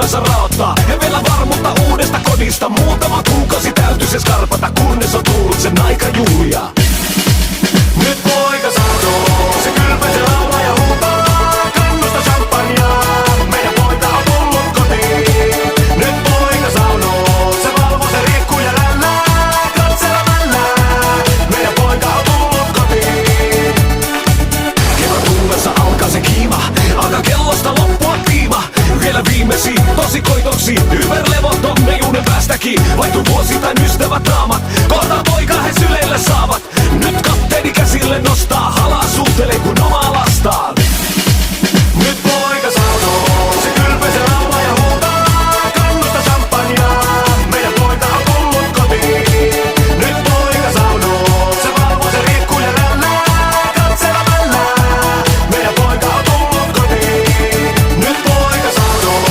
tullessa raottaa. Ja vielä varmuutta uudesta kodista. Muutama kuukausi täytyy se skarpata, kunnes on tullut sen aika juhlia. Nyt poika sanoo, se kylpää, se laulaa ja huutaa kannusta champagnea. Meidän poika on tullut kotiin. Nyt poika sanoo, se valvoo, se riikkuu ja rällää katselemalla. Meidän poika on tullut kotiin. Kevään tullessa alkaa se kiima, alkaa kellosta loppua tiima. Vielä viimeisiin tosikoitoksiin, yberlevot tonne juuden päästäkin. Vaihtuu vuosittain ystävät naamat, kohta poika he syleille saavat.